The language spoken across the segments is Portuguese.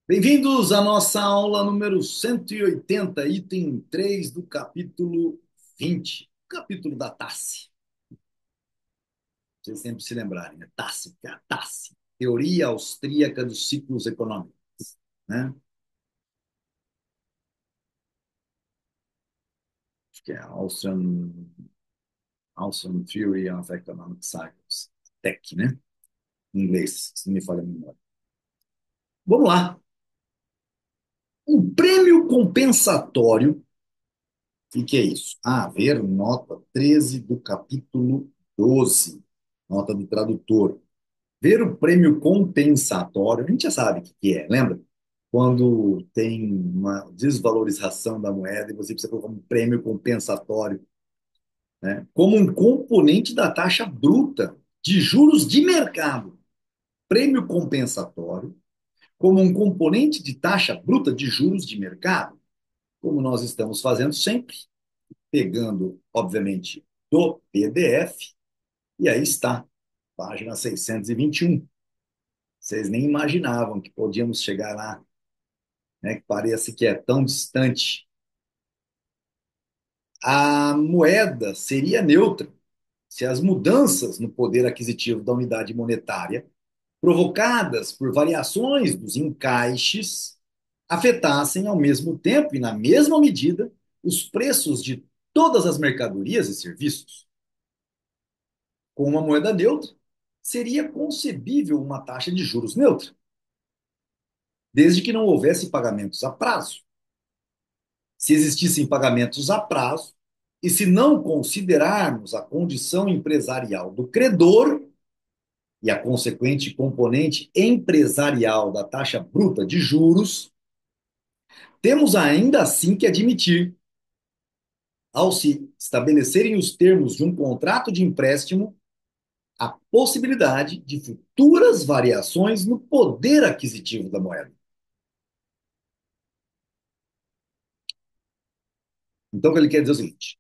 Bem-vindos à nossa aula número 180, item 3 do capítulo 20, capítulo da TASSE. Vocês sempre se lembrarem, né? TASSE, que é a TASSE, Teoria Austríaca dos Ciclos Econômicos, né? Acho que é Austrian Theory of Economic Cycles, TEC, né? Em inglês, se não me falha a memória. Vamos lá. O prêmio compensatório, o que é isso? Ver nota 13 do capítulo 12, nota do tradutor. Ver o prêmio compensatório, a gente já sabe o que é, lembra? Quando tem uma desvalorização da moeda e você precisa colocar um prêmio compensatório, né? Como um componente da taxa bruta de juros de mercado. Prêmio compensatório como um componente de taxa bruta de juros de mercado, como nós estamos fazendo sempre, pegando, obviamente, do PDF, e aí está, página 621. Vocês nem imaginavam que podíamos chegar lá, né? Que parece que é tão distante. A moeda seria neutra se as mudanças no poder aquisitivo da unidade monetária, provocadas por variações dos encaixes, afetassem ao mesmo tempo e na mesma medida os preços de todas as mercadorias e serviços. Com uma moeda neutra, seria concebível uma taxa de juros neutra, desde que não houvesse pagamentos a prazo. Se existissem pagamentos a prazo, e se não considerarmos a condição empresarial do credor e a consequente componente empresarial da taxa bruta de juros, temos ainda assim que admitir, ao se estabelecerem os termos de um contrato de empréstimo, a possibilidade de futuras variações no poder aquisitivo da moeda. Então, o que ele quer dizer é o seguinte: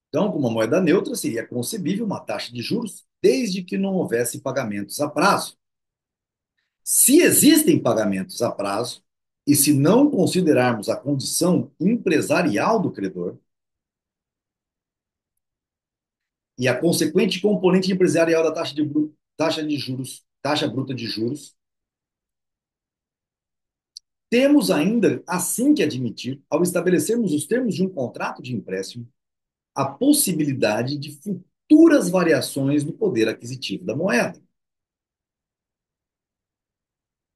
então, com uma moeda neutra, seria concebível uma taxa de juros desde que não houvesse pagamentos a prazo. Se existem pagamentos a prazo, e se não considerarmos a condição empresarial do credor e a consequente componente empresarial da taxa de juros, taxa bruta de juros, temos ainda assim que admitir, ao estabelecermos os termos de um contrato de empréstimo, a possibilidade de futuras variações no poder aquisitivo da moeda.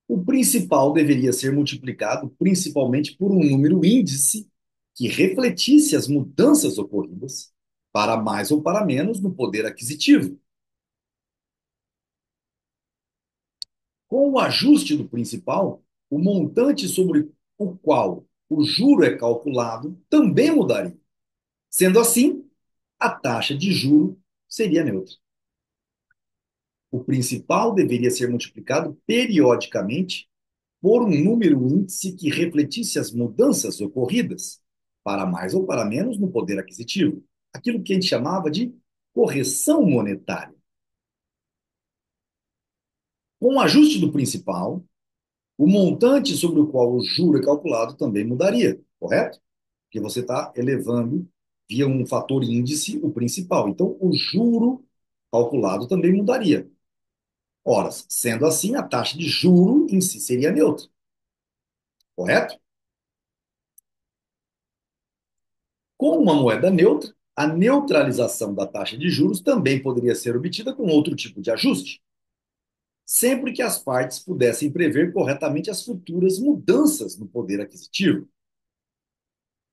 O principal deveria ser multiplicado principalmente por um número índice que refletisse as mudanças ocorridas, para mais ou para menos, no poder aquisitivo. Com o ajuste do principal, o montante sobre o qual o juro é calculado também mudaria. Sendo assim, a taxa de juro seria neutra. O principal deveria ser multiplicado periodicamente por um número índice que refletisse as mudanças ocorridas, para mais ou para menos, no poder aquisitivo. Aquilo que a gente chamava de correção monetária. Com o ajuste do principal, o montante sobre o qual o juro é calculado também mudaria, correto? Porque você está elevando via um fator índice o principal. Então, o juro calculado também mudaria. Ora, sendo assim, a taxa de juro em si seria neutra, correto? Com uma moeda neutra, a neutralização da taxa de juros também poderia ser obtida com outro tipo de ajuste, sempre que as partes pudessem prever corretamente as futuras mudanças no poder aquisitivo.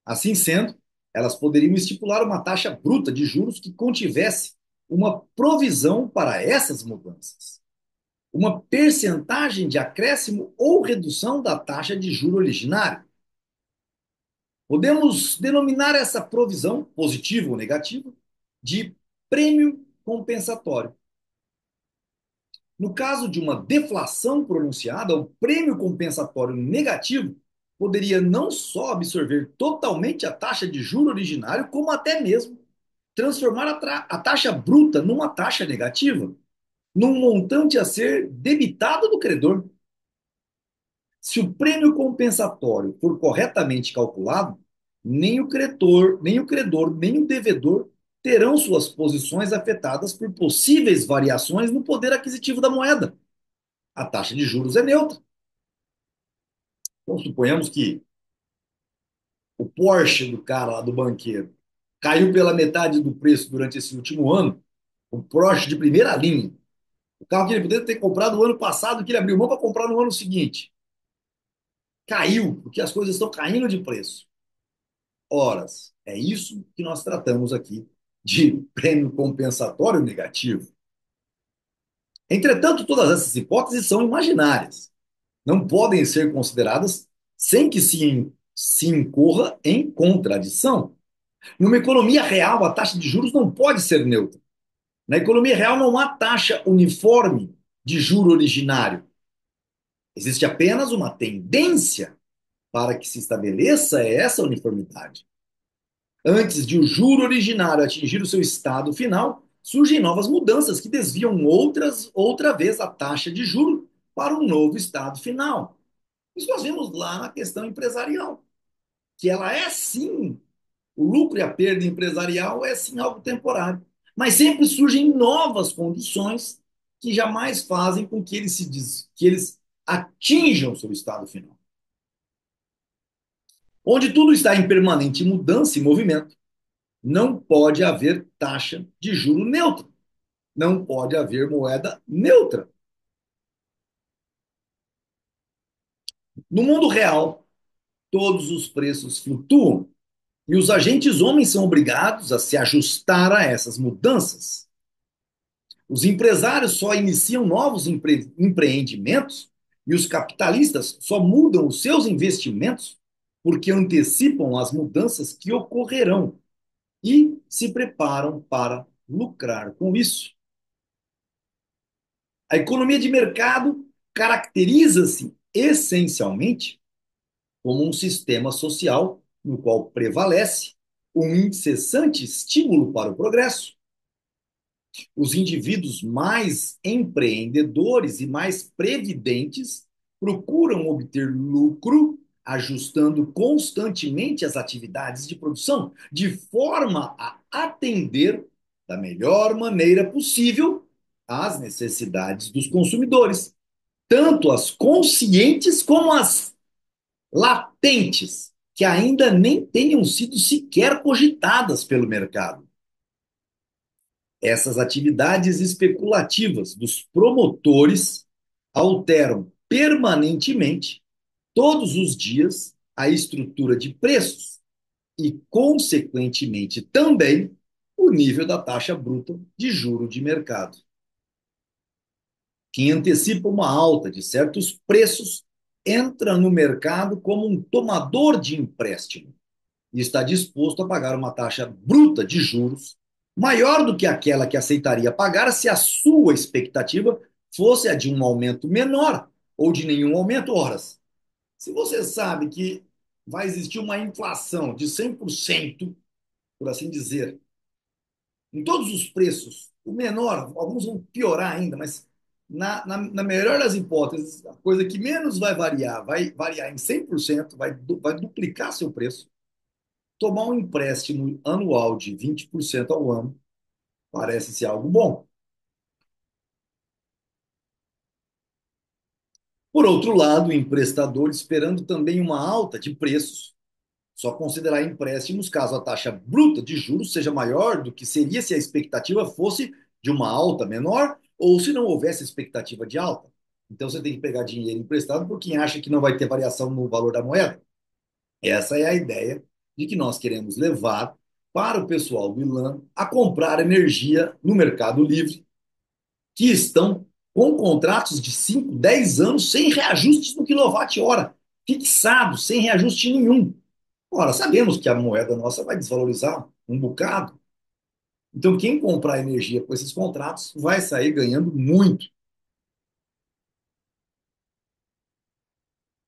Assim sendo, elas poderiam estipular uma taxa bruta de juros que contivesse uma provisão para essas mudanças, uma percentagem de acréscimo ou redução da taxa de juro originária. Podemos denominar essa provisão, positiva ou negativa, de prêmio compensatório. No caso de uma deflação pronunciada, o prêmio compensatório negativo poderia não só absorver totalmente a taxa de juro originário, como até mesmo transformar a taxa bruta numa taxa negativa, num montante a ser debitado do credor. Se o prêmio compensatório for corretamente calculado, nem o devedor terão suas posições afetadas por possíveis variações no poder aquisitivo da moeda. A taxa de juros é neutra. Então, suponhamos que o Porsche do cara lá do banqueiro caiu pela metade do preço durante esse último ano, o Porsche de primeira linha, o carro que ele poderia ter comprado no ano passado, que ele abriu mão para comprar no ano seguinte, caiu, porque as coisas estão caindo de preço. Horas. É isso que nós tratamos aqui de prêmio compensatório negativo. Entretanto, todas essas hipóteses são imaginárias. Não podem ser consideradas sem que se incorra em contradição. Numa economia real, a taxa de juros não pode ser neutra. Na economia real, não há taxa uniforme de juro originário. Existe apenas uma tendência para que se estabeleça essa uniformidade. Antes de o juro originário atingir o seu estado final, surgem novas mudanças que desviam outra vez a taxa de juro para um novo estado final. Isso nós vimos lá na questão empresarial, que ela é sim, o lucro e a perda empresarial é sim algo temporário. Mas sempre surgem novas condições que jamais fazem com que que eles atinjam o seu estado final. Onde tudo está em permanente mudança e movimento, não pode haver taxa de juro neutra. Não pode haver moeda neutra. No mundo real, todos os preços flutuam e os agentes homens são obrigados a se ajustar a essas mudanças. Os empresários só iniciam novos empreendimentos e os capitalistas só mudam os seus investimentos porque antecipam as mudanças que ocorrerão e se preparam para lucrar com isso. A economia de mercado caracteriza-se essencialmente como um sistema social no qual prevalece um incessante estímulo para o progresso. Os indivíduos mais empreendedores e mais previdentes procuram obter lucro, ajustando constantemente as atividades de produção, de forma a atender da melhor maneira possível às necessidades dos consumidores, tanto as conscientes como as latentes, que ainda nem tenham sido sequer cogitadas pelo mercado. Essas atividades especulativas dos promotores alteram permanentemente, todos os dias, a estrutura de preços e, consequentemente, também o nível da taxa bruta de juro de mercado. Quem antecipa uma alta de certos preços entra no mercado como um tomador de empréstimo e está disposto a pagar uma taxa bruta de juros maior do que aquela que aceitaria pagar se a sua expectativa fosse a de um aumento menor ou de nenhum aumento. Horas, se você sabe que vai existir uma inflação de 100%, por assim dizer, em todos os preços, o menor, alguns vão piorar ainda, mas na melhor das hipóteses, a coisa que menos vai variar em 100%, vai duplicar seu preço. Tomar um empréstimo anual de 20% ao ano parece ser algo bom. Por outro lado, o emprestador, esperando também uma alta de preços, só considerar empréstimos caso a taxa bruta de juros seja maior do que seria se a expectativa fosse de uma alta menor ou se não houvesse expectativa de alta. Então você tem que pegar dinheiro emprestado por quem acha que não vai ter variação no valor da moeda. Essa é a ideia de que nós queremos levar para o pessoal do ILAN a comprar energia no Mercado Livre, que estão com contratos de 5, 10 anos sem reajustes no quilowatt-hora, fixados, sem reajuste nenhum. Ora, sabemos que a moeda nossa vai desvalorizar um bocado. Então, quem comprar energia com esses contratos vai sair ganhando muito.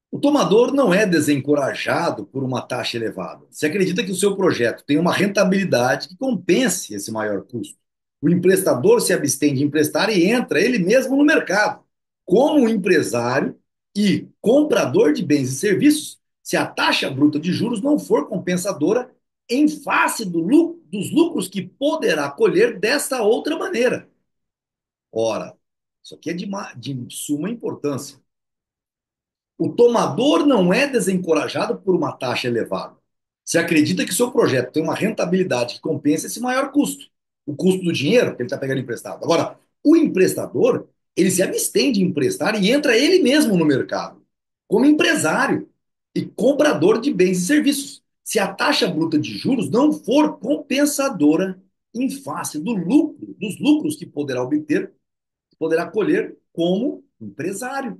O tomador não é desencorajado por uma taxa elevada. Se acredita que o seu projeto tem uma rentabilidade que compense esse maior custo. O emprestador se abstém de emprestar e entra ele mesmo no mercado, como um empresário e comprador de bens e serviços se a taxa bruta de juros não for compensadora em face dos lucros que poderá colher desta outra maneira. Ora, isso aqui é de suma importância. O tomador não é desencorajado por uma taxa elevada. Se acredita que seu projeto tem uma rentabilidade que compensa esse maior custo, o custo do dinheiro que ele está pegando emprestado. Agora, o emprestador, ele se abstém de emprestar e entra ele mesmo no mercado, como empresário e comprador de bens e serviços. Se a taxa bruta de juros não for compensadora em face dos lucros que poderá obter, poderá colher como empresário.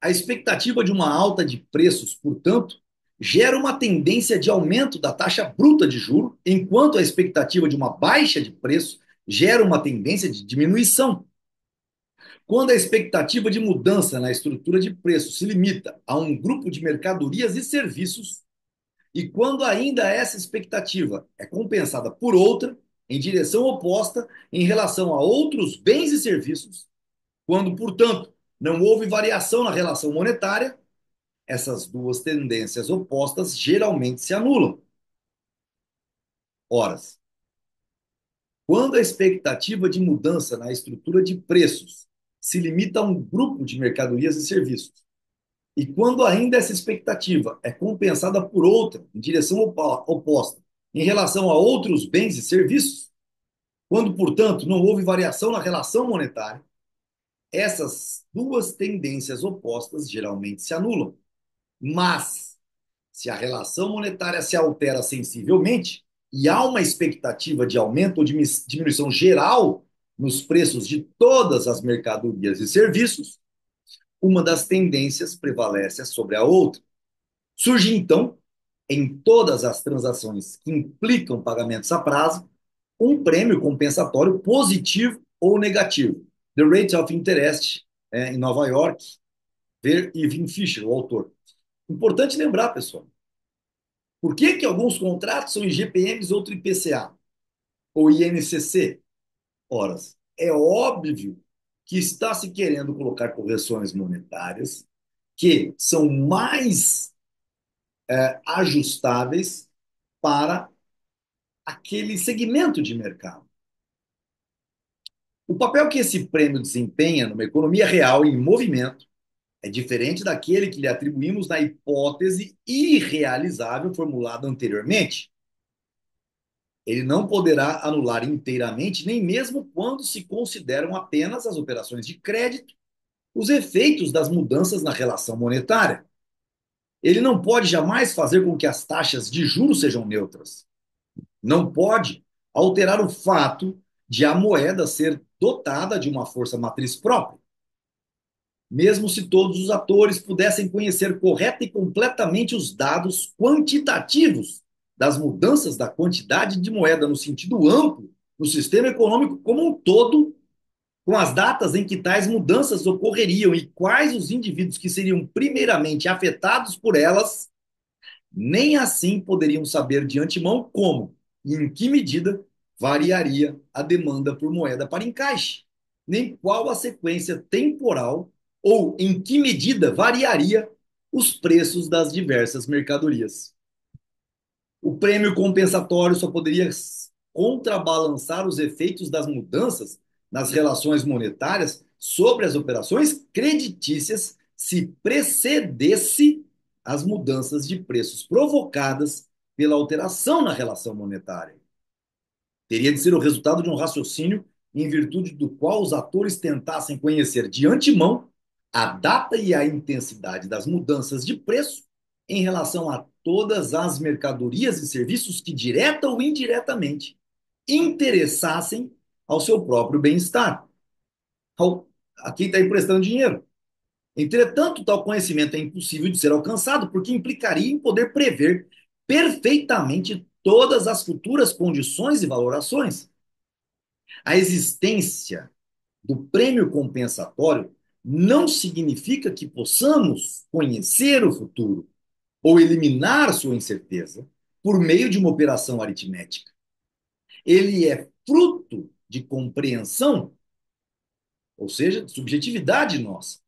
A expectativa de uma alta de preços, portanto, gera uma tendência de aumento da taxa bruta de juro, enquanto a expectativa de uma baixa de preço gera uma tendência de diminuição. Quando a expectativa de mudança na estrutura de preços se limita a um grupo de mercadorias e serviços, e quando ainda essa expectativa é compensada por outra, em direção oposta, em relação a outros bens e serviços, quando, portanto, não houve variação na relação monetária, essas duas tendências opostas geralmente se anulam. Ora, quando a expectativa de mudança na estrutura de preços se limita a um grupo de mercadorias e serviços, e quando ainda essa expectativa é compensada por outra, em direção oposta, em relação a outros bens e serviços, quando, portanto, não houve variação na relação monetária, essas duas tendências opostas geralmente se anulam. Mas, se a relação monetária se altera sensivelmente e há uma expectativa de aumento ou diminuição geral nos preços de todas as mercadorias e serviços, uma das tendências prevalece sobre a outra. Surge, então, em todas as transações que implicam pagamentos a prazo, um prêmio compensatório positivo ou negativo. The Rate of Interest, em Nova York, ver Irving Fisher, o autor. Importante lembrar, pessoal, por que que alguns contratos são IGPMs, outro IPCA ou INCC? Ora, é óbvio que está se querendo colocar correções monetárias que são mais ajustáveis para aquele segmento de mercado. O papel que esse prêmio desempenha numa economia real em movimento é diferente daquele que lhe atribuímos na hipótese irrealizável formulada anteriormente. Ele não poderá anular inteiramente, nem mesmo quando se consideram apenas as operações de crédito, os efeitos das mudanças na relação monetária. Ele não pode jamais fazer com que as taxas de juros sejam neutras. Não pode alterar o fato de a moeda ser dotada de uma força matriz própria. Mesmo se todos os atores pudessem conhecer correta e completamente os dados quantitativos das mudanças da quantidade de moeda no sentido amplo no sistema econômico como um todo, com as datas em que tais mudanças ocorreriam e quais os indivíduos que seriam primeiramente afetados por elas, nem assim poderiam saber de antemão como e em que medida variaria a demanda por moeda para encaixe, nem qual a sequência temporal ou em que medida variaria os preços das diversas mercadorias. O prêmio compensatório só poderia contrabalançar os efeitos das mudanças nas relações monetárias sobre as operações creditícias se precedesse as mudanças de preços provocadas pela alteração na relação monetária. Teria de ser o resultado de um raciocínio em virtude do qual os atores tentassem conhecer de antemão a data e a intensidade das mudanças de preço em relação a todas as mercadorias e serviços que, direta ou indiretamente, interessassem ao seu próprio bem-estar, a quem está emprestando dinheiro. Entretanto, tal conhecimento é impossível de ser alcançado porque implicaria em poder prever perfeitamente todas as futuras condições e valorações. A existência do prêmio compensatório não significa que possamos conhecer o futuro ou eliminar sua incerteza por meio de uma operação aritmética. Ele é fruto de compreensão, ou seja, de subjetividade nossa,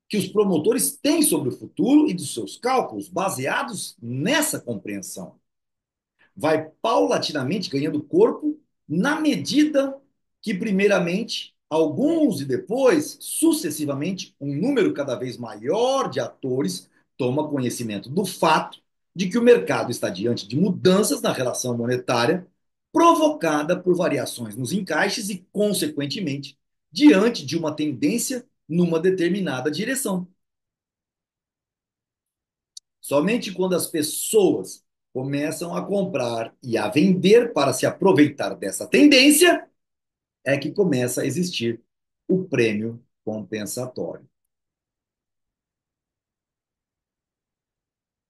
que os promotores têm sobre o futuro e dos seus cálculos baseados nessa compreensão. Vai paulatinamente ganhando corpo na medida que, primeiramente, alguns e depois, sucessivamente, um número cada vez maior de atores toma conhecimento do fato de que o mercado está diante de mudanças na relação monetária provocada por variações nos encaixes e, consequentemente, diante de uma tendência numa determinada direção. Somente quando as pessoas começam a comprar e a vender para se aproveitar dessa tendência é que começa a existir o prêmio compensatório.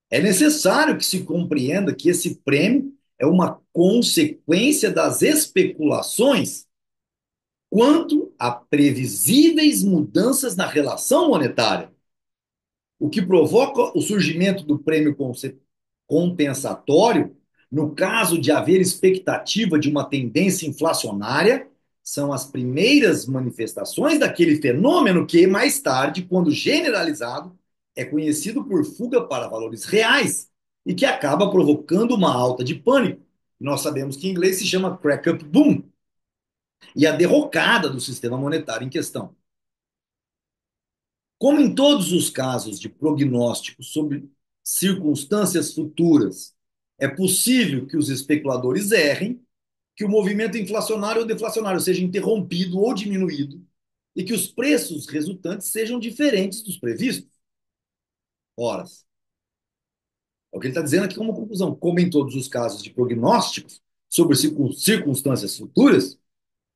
É necessário que se compreenda que esse prêmio é uma consequência das especulações quanto a previsíveis mudanças na relação monetária, o que provoca o surgimento do prêmio compensatório, no caso de haver expectativa de uma tendência inflacionária, são as primeiras manifestações daquele fenômeno que, mais tarde, quando generalizado, é conhecido por fuga para valores reais e que acaba provocando uma alta de pânico. Nós sabemos que em inglês se chama crack-up boom, e a derrocada do sistema monetário em questão. Como em todos os casos de prognóstico sobre circunstâncias futuras, é possível que os especuladores errem, que o movimento inflacionário ou deflacionário seja interrompido ou diminuído e que os preços resultantes sejam diferentes dos previstos. Ora, é o que ele está dizendo aqui como conclusão. Como em todos os casos de prognósticos sobre circunstâncias futuras,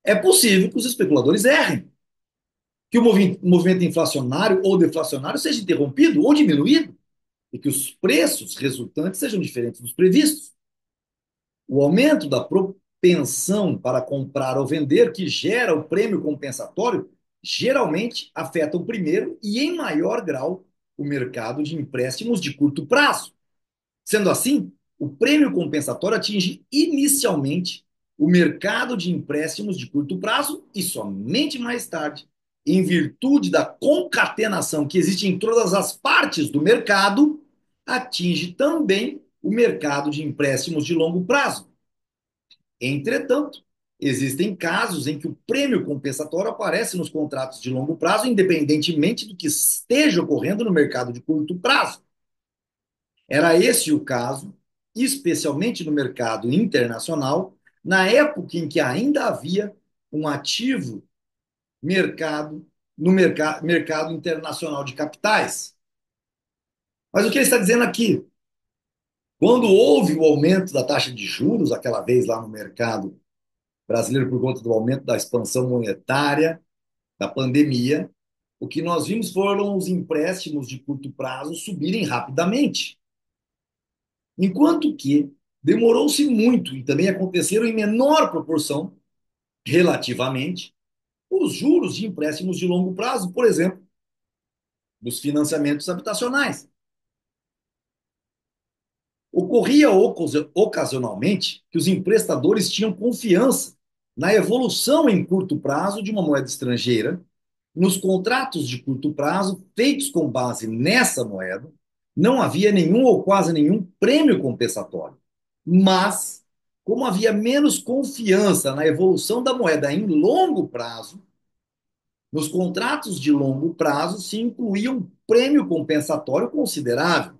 é possível que os especuladores errem, que o movimento inflacionário ou deflacionário seja interrompido ou diminuído e que os preços resultantes sejam diferentes dos previstos. O aumento da propensão para comprar ou vender, que gera o prêmio compensatório, geralmente afeta o primeiro e, em maior grau, o mercado de empréstimos de curto prazo. Sendo assim, o prêmio compensatório atinge inicialmente o mercado de empréstimos de curto prazo e somente mais tarde, em virtude da concatenação que existe em todas as partes do mercado, atinge também o mercado de empréstimos de longo prazo. Entretanto, existem casos em que o prêmio compensatório aparece nos contratos de longo prazo, independentemente do que esteja ocorrendo no mercado de curto prazo. Era esse o caso, especialmente no mercado internacional, na época em que ainda havia um ativo mercado no mercado internacional de capitais. Mas o que ele está dizendo aqui? Quando houve o aumento da taxa de juros, aquela vez lá no mercado brasileiro, por conta do aumento da expansão monetária, da pandemia, o que nós vimos foram os empréstimos de curto prazo subirem rapidamente. Enquanto que demorou-se muito e também aconteceram em menor proporção, relativamente, os juros de empréstimos de longo prazo, por exemplo, dos financiamentos habitacionais. Ocorria ocasionalmente que os emprestadores tinham confiança na evolução em curto prazo de uma moeda estrangeira, nos contratos de curto prazo feitos com base nessa moeda, não havia nenhum ou quase nenhum prêmio compensatório. Mas, como havia menos confiança na evolução da moeda em longo prazo, nos contratos de longo prazo se incluía um prêmio compensatório considerável.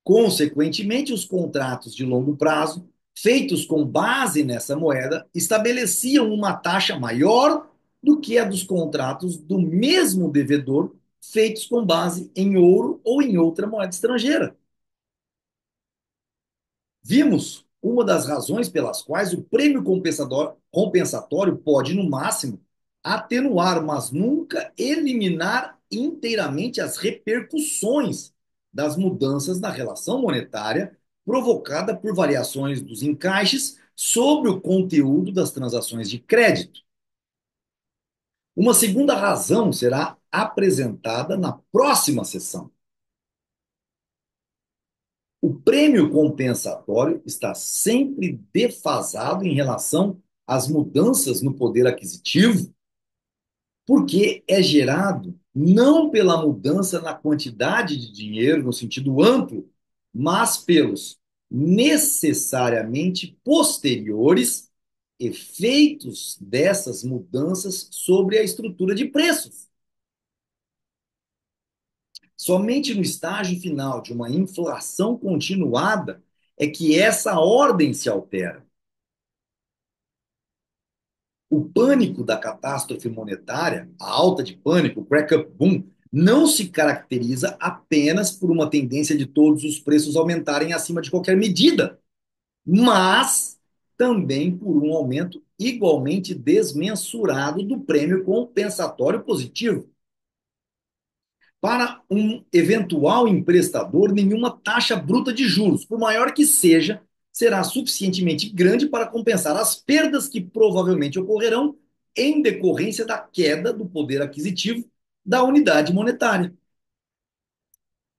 Consequentemente, os contratos de longo prazo, feitos com base nessa moeda, estabeleciam uma taxa maior do que a dos contratos do mesmo devedor, feitos com base em ouro ou em outra moeda estrangeira. Vimos uma das razões pelas quais o prêmio compensatório pode, no máximo, atenuar, mas nunca eliminar inteiramente as repercussões das mudanças na relação monetária provocada por variações dos encaixes sobre o conteúdo das transações de crédito. Uma segunda razão será apresentada na próxima sessão. O prêmio compensatório está sempre defasado em relação às mudanças no poder aquisitivo, porque é gerado não pela mudança na quantidade de dinheiro, no sentido amplo, mas pelos necessariamente posteriores efeitos dessas mudanças sobre a estrutura de preços. Somente no estágio final de uma inflação continuada é que essa ordem se altera. O pânico da catástrofe monetária, a alta de pânico, o crack-up boom, não se caracteriza apenas por uma tendência de todos os preços aumentarem acima de qualquer medida, mas também por um aumento igualmente desmensurado do prêmio compensatório positivo. Para um eventual emprestador, nenhuma taxa bruta de juros, por maior que seja, será suficientemente grande para compensar as perdas que provavelmente ocorrerão em decorrência da queda do poder aquisitivo da unidade monetária.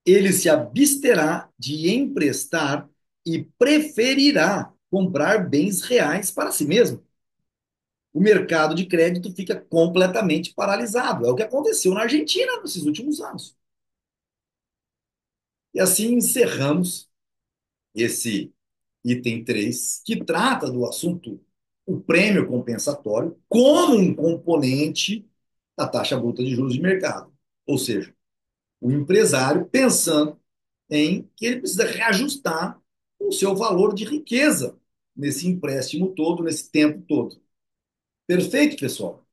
Ele se absterá de emprestar e preferirá comprar bens reais para si mesmo. O mercado de crédito fica completamente paralisado. É o que aconteceu na Argentina nesses últimos anos. E assim encerramos esse item 3 que trata do assunto o prêmio compensatório como um componente da taxa bruta de juros de mercado. Ou seja, o empresário pensando em que ele precisa reajustar o seu valor de riqueza nesse empréstimo todo, nesse tempo todo. Perfeito, pessoal?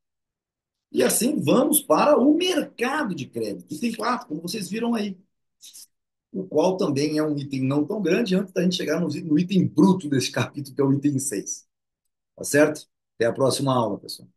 E assim vamos para o mercado de crédito. Item 4, como vocês viram aí, o qual também é um item não tão grande antes da gente chegar no item bruto desse capítulo, que é o item 6. Tá certo? Até a próxima aula, pessoal.